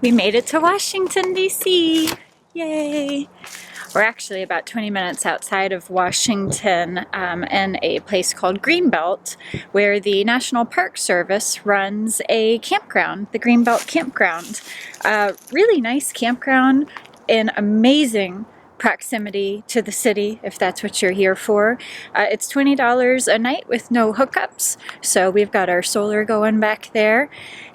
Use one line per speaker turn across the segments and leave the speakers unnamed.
We made it to Washington, D.C. Yay! We're actually about 20 minutes outside of Washington in a place called Greenbelt, where the National Park Service runs a campground, the Greenbelt Campground. Really nice campground in amazing proximity to the city, if that's what you're here for. It's $20 a night with no hookups, so we've got our solar going back there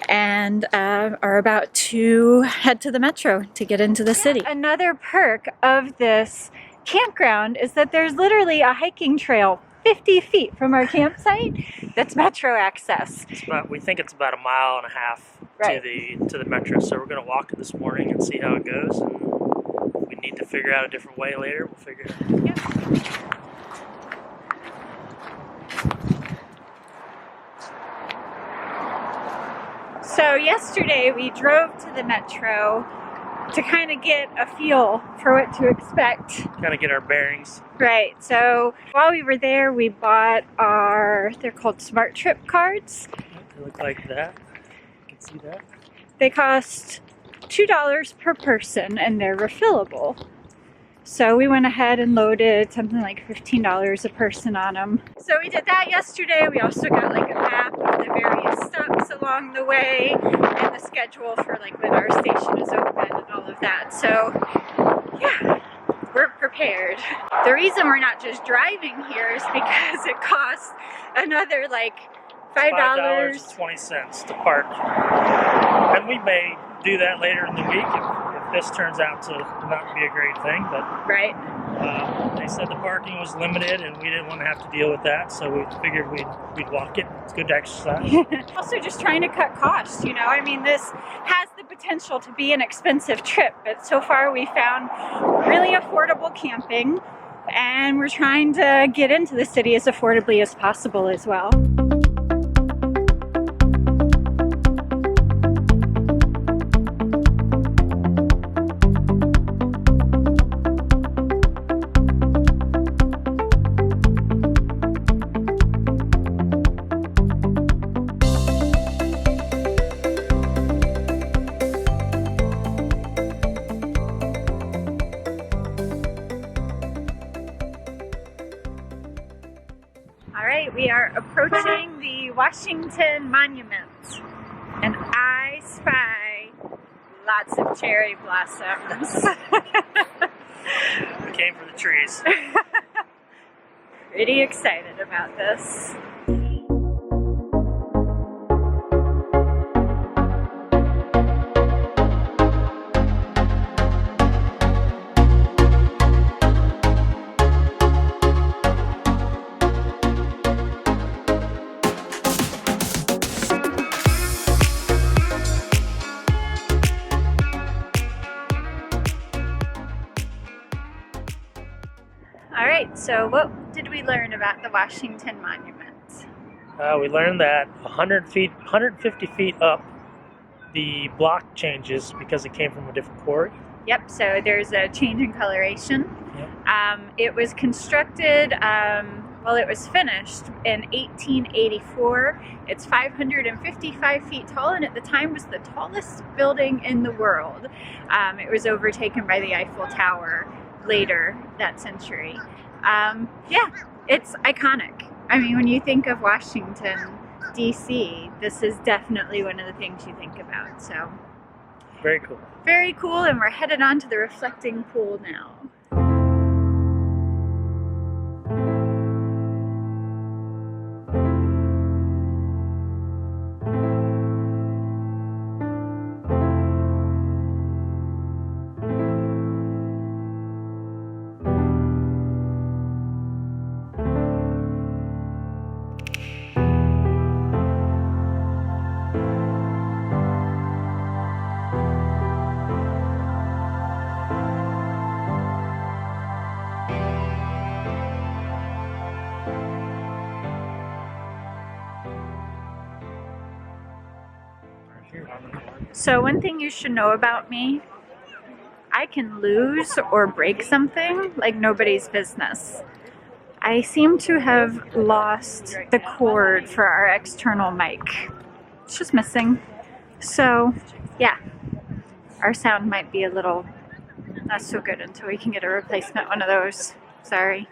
and are about to head to the metro to get into the city. Another perk of this campground is that there's literally a hiking trail 50 feet from our campsite that's metro access.
We think it's about 1.5 miles
right
to the metro, so we're going to walk it this morning and see how it goes. And if we need to figure out a different way later, we'll figure it out.
Yep. So yesterday we drove to the metro to kind of get a feel for what to expect.
Kind of get our bearings.
Right, so while we were there we bought they're called Smart Trip cards.
They look like that. You can see that.
They cost $2 per person and they're refillable. So we went ahead and loaded something like $15 a person on them. So we did that yesterday. We also got like a map of the various stops along the way and the schedule for like when our station is open and all of that. So yeah, we're prepared. The reason we're not just driving here is because it costs another like
$5.20 to park. And we may do that later in the week if this turns out to not be a great thing, but
right.
They said the parking was limited and we didn't want to have to deal with that, so we figured we'd walk it. It's good exercise.
Also just trying to cut costs, you know. I mean, this has the potential to be an expensive trip, but so far we found really affordable camping and we're trying to get into the city as affordably as possible as well. We are approaching the Washington Monument, and I spy lots of cherry blossoms.
We came for the trees.
Pretty excited about this. So what did we learn about the Washington Monument?
We learned that 150 feet up, the block changes because it came from a different quarry.
Yep, so there's a change in coloration. Yep. It was constructed, it was finished in 1884. It's 555 feet tall, and at the time was the tallest building in the world. It was overtaken by the Eiffel Tower later that century. Yeah, it's iconic. I mean, when you think of Washington, D.C., this is definitely one of the things you think about, so.
Very cool.
Very cool, and we're headed on to the reflecting pool now. So one thing you should know about me, I can lose or break something like nobody's business. I seem to have lost the cord for our external mic. It's just missing. So yeah, Our sound might be a little not so good until we can get a replacement one of those. Sorry.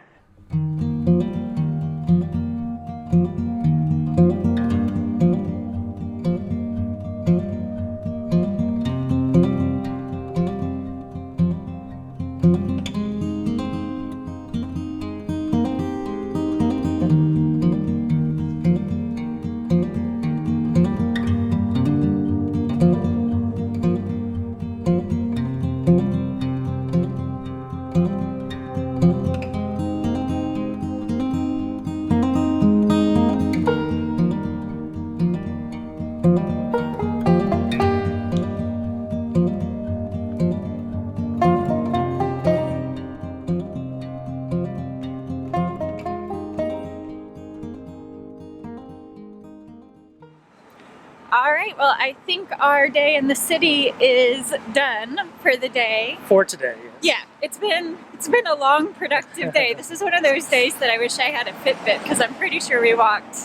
All right, well, I think our day in the city is done for the day.
For today, yes.
Yeah, it's been a long, productive day. This is one of those days that I wish I had a Fitbit because I'm pretty sure we walked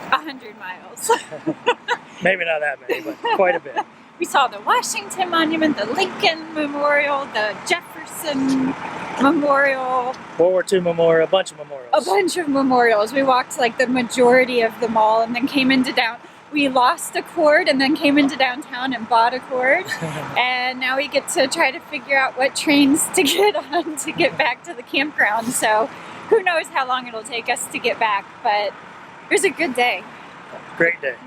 100 miles.
Maybe not that many, but quite a bit.
We saw the Washington Monument, the Lincoln Memorial, the Jefferson Memorial.
World War II Memorial, a bunch of memorials.
A bunch of memorials. We walked like the majority of them all and then came into down. We lost a cord and then came into downtown and bought a cord. And now we get to try to figure out what trains to get on to get back to the campground. So who knows how long it'll take us to get back, but it was a good day.
Great day.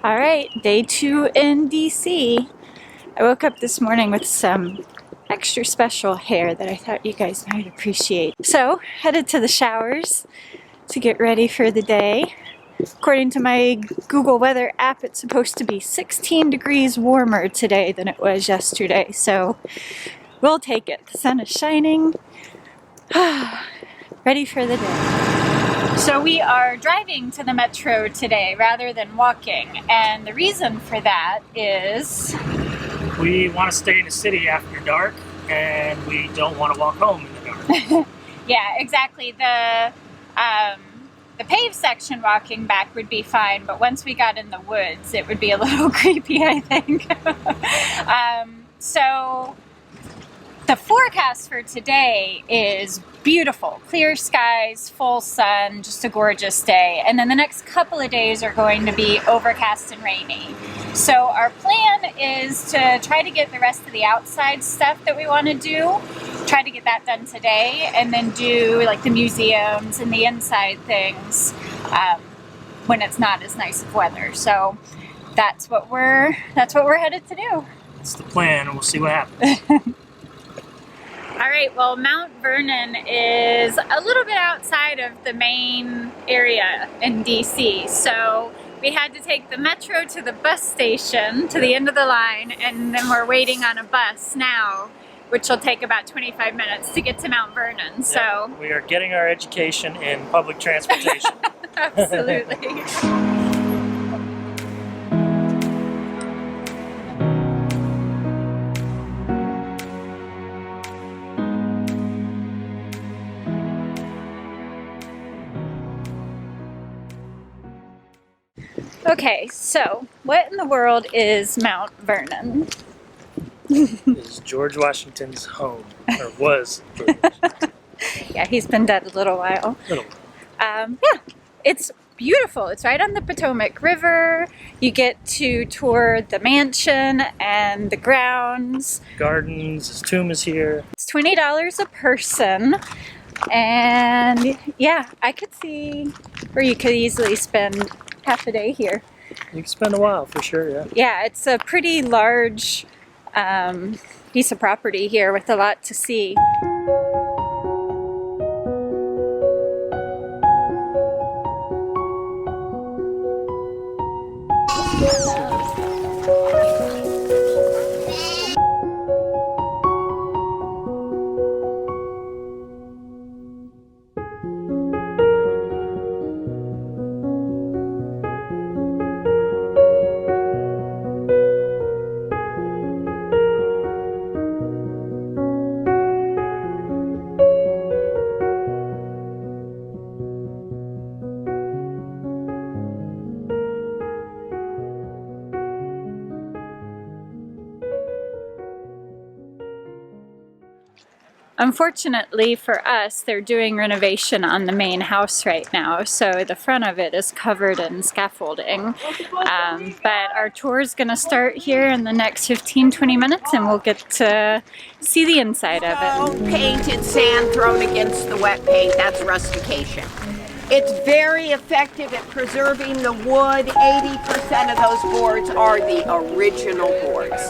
All right, day 2 in DC. I woke up this morning with some extra special hair that I thought you guys might appreciate. So, headed to the showers to get ready for the day. According to my Google Weather app, it's supposed to be 16 degrees warmer today than it was yesterday. So, we'll take it. The sun is shining. Ready for the day. So we are driving to the metro today rather than walking, and the reason for that is
we want to stay in the city after dark, and we don't want to walk home in the dark.
Yeah, exactly. The paved section walking back would be fine, but once we got in the woods, it would be a little creepy, I think. So the forecast for today is beautiful. Clear skies, full sun, just a gorgeous day. And then the next couple of days are going to be overcast and rainy. So our plan is to try to get the rest of the outside stuff that we want to do, try to get that done today, and then do like the museums and the inside things when it's not as nice of weather. So that's what we're headed to do.
That's the plan, and we'll see what happens.
All right, well, Mount Vernon is a little bit outside of the main area in DC, so we had to take the metro to the bus station, to the end of the line, and then we're waiting on a bus now, which will take about 25 minutes to get to Mount Vernon, so...
Yeah, we are getting our education in public transportation.
Absolutely. Okay, so what in the world is Mount Vernon?
This is George Washington's home, or was George Washington.
Yeah, he's been dead a little while. Yeah, it's beautiful. It's right on the Potomac River. You get to tour the mansion and the grounds.
Gardens, his tomb is here.
It's $20 a person. And yeah, I could see where you could easily spend half a day here.
You can spend a while for sure, yeah.
Yeah, it's a pretty large piece of property here with a lot to see. Unfortunately for us, they're doing renovation on the main house right now, so the front of it is covered in scaffolding. But our tour is going to start here in the next 15-20 minutes, and we'll get to see the inside of it.
Painted sand thrown against the wet paint, that's rustication. It's very effective at preserving the wood. 80% of those boards are the original boards.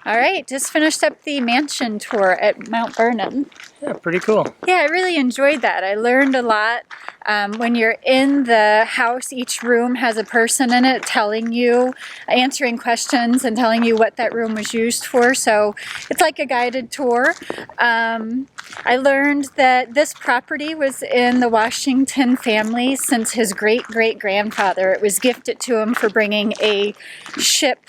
All right, just finished up the mansion tour at Mount Vernon.
Yeah, pretty cool.
Yeah, I really enjoyed that. I learned a lot. When you're in the house, each room has a person in it telling you, answering questions and telling you what that room was used for. So it's like a guided tour. I learned that this property was in the Washington family since his great-great-grandfather. It was gifted to him for bringing a ship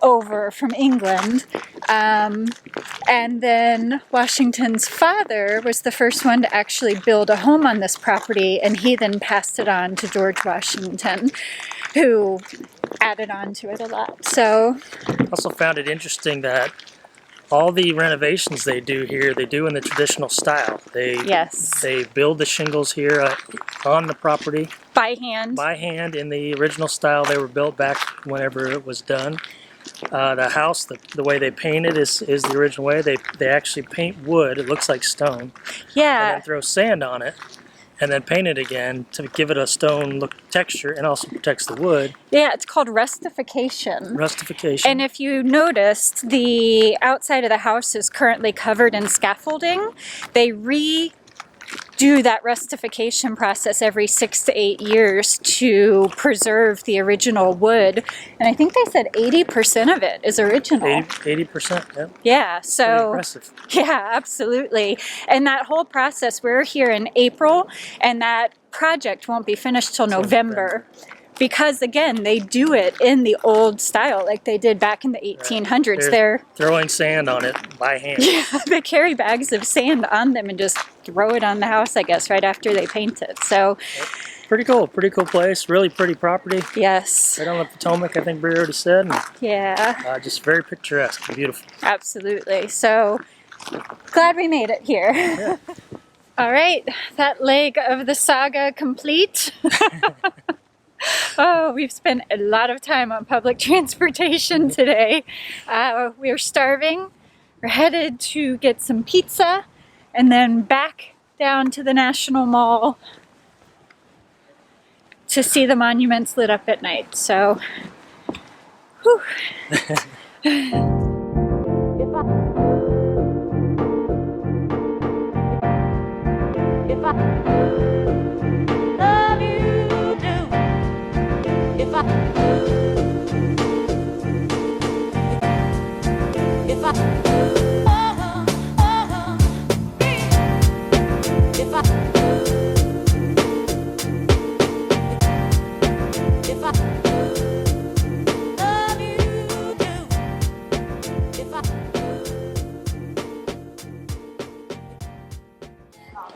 over from England, and then Washington's father was the first one to actually build a home on this property, and he then passed it on to George Washington, who added on to it a lot. So
I also found it interesting that all the renovations they do here, they do in the traditional style. They build the shingles here on the property
by hand
in the original style they were built back whenever it was done. The house, the way they paint it is the original way. They actually paint wood. It looks like stone.
Yeah.
And then throw sand on it, and then paint it again to give it a stone look texture, and also protects the wood.
Yeah, it's called rustification.
Rustification.
And if you noticed, the outside of the house is currently covered in scaffolding. They do that rustification process every 6 to 8 years to preserve the original wood, and I think they said 80% of it is original.
80%, yeah.
Yeah, so
pretty impressive.
Yeah, absolutely. And that whole process, we're here in April, and that project won't be finished till November. Because again, they do it in the old style, like they did back in the 1800s.
They're throwing sand on it by hand.
Yeah, they carry bags of sand on them and just throw it on the house, I guess, right after they paint it. So,
pretty cool place. Really pretty property.
Yes.
Right on the Potomac, I think Brie already said. And,
yeah.
Just very picturesque and beautiful.
Absolutely. So, glad we made it here.
Yeah.
All right, that leg of the saga complete. Oh, we've spent a lot of time on public transportation today. We're starving. We're headed to get some pizza and then back down to the National Mall to see the monuments lit up at night. So, whew.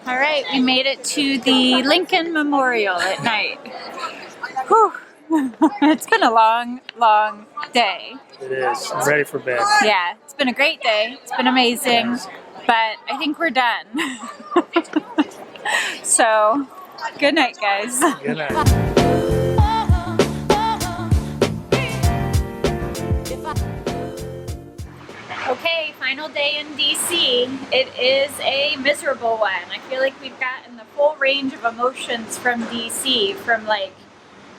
All right, we made it to the Lincoln Memorial at night. Whew. It's been a long, long day.
It is. I'm ready for bed.
Yeah, it's been a great day. It's been amazing, but I think we're done. So, good night, guys.
Good night.
Okay, final day in DC. It is a miserable one. I feel like we've gotten the full range of emotions from DC, from like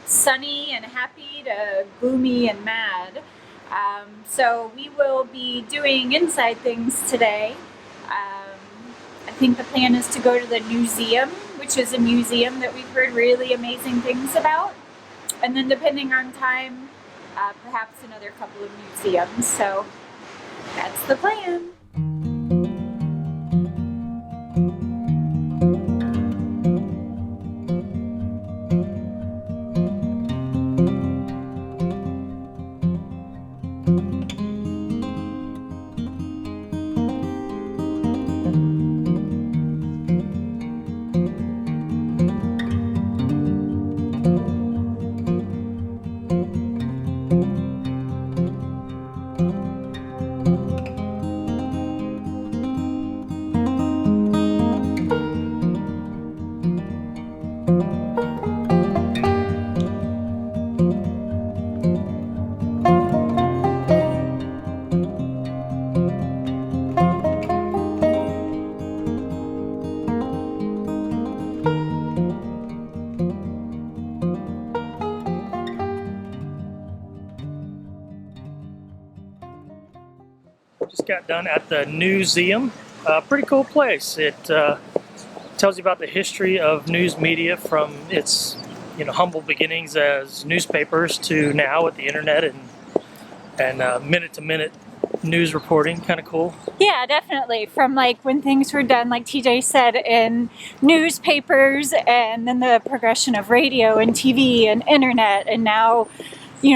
sunny and happy to gloomy and mad. So we will be doing inside things today. I think the plan is to go to the Newseum, which is a museum that we've heard really amazing things about. And then depending on time, perhaps another couple of museums. So that's the plan.
Just got done at the Newseum. Pretty cool place. It tells you about the history of news media from its humble beginnings as newspapers to now with the internet and minute-to-minute news reporting. Kind of cool.
Yeah, definitely. From like when things were done, like TJ said, in newspapers, and then the progression of radio and TV and internet, and now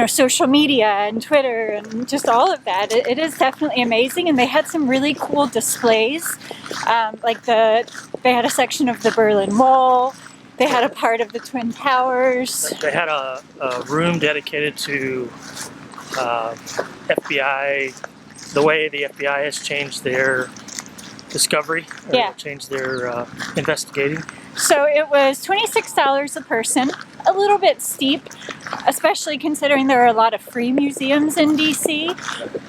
social media and Twitter and just all of that. It is definitely amazing, and they had some really cool displays. They had a section of the Berlin Wall. They had a part of the Twin Towers.
They had a room dedicated to FBI, the way the FBI has changed their discovery, or changed their investigating.
So it was $26 a person, a little bit steep, especially considering there are a lot of free museums in DC.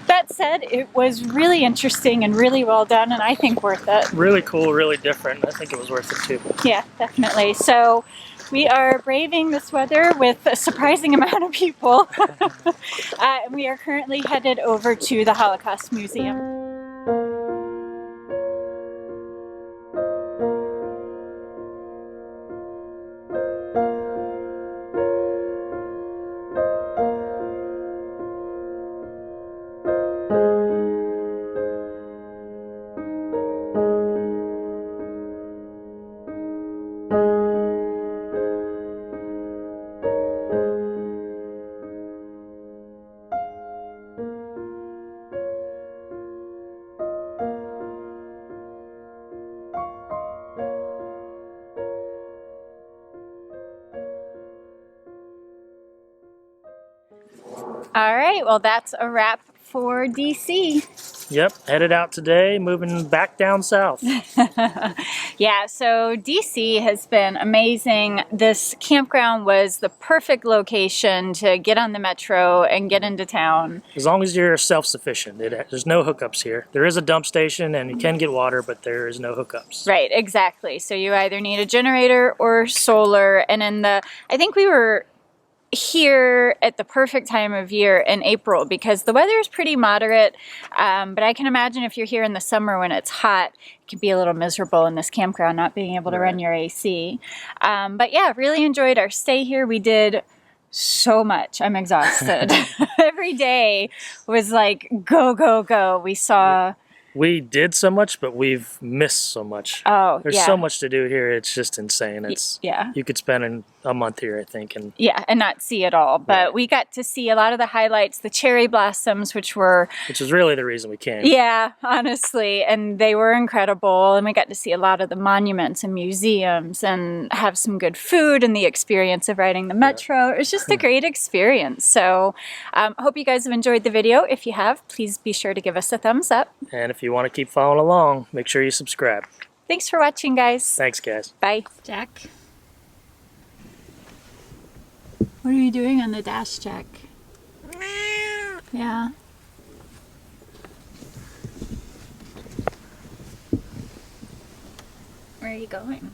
That said, it was really interesting and really well done, and I think worth it.
Really cool, really different. I think it was worth it too.
Yeah, definitely. So we are braving this weather with a surprising amount of people. We are currently headed over to the Holocaust Museum. All right, well, that's a wrap for DC.
Yep, headed out today, moving back down south.
Yeah, so DC has been amazing. This campground was the perfect location to get on the metro and get into town.
As long as you're self-sufficient. There's no hookups here. There is a dump station and you can get water, but there is no hookups.
Right, exactly. So you either need a generator or solar. And I think we were here at the perfect time of year in April because the weather is pretty moderate, but I can imagine if you're here in the summer when it's hot, it can be a little miserable in this campground not being able to run your AC. But yeah, really enjoyed our stay here. We did so much. I'm exhausted. Every day was like go, go, go. We
did so much, but we've missed so much.
Oh,
There's so much to do here. It's just insane. You could spend a month here, I think. And
not see it all. But we got to see a lot of the highlights, the cherry blossoms, which was
really the reason we came.
Yeah, honestly. And they were incredible. And we got to see a lot of the monuments and museums and have some good food and the experience of riding the metro. It was just a great experience. So I hope you guys have enjoyed the video. If you have, please be sure to give us a thumbs up.
And if you want to keep following along, make sure you subscribe.
Thanks for watching, guys.
Thanks, guys.
Bye. Jack, what are you doing on the dash, Jack? Yeah. Where are you going?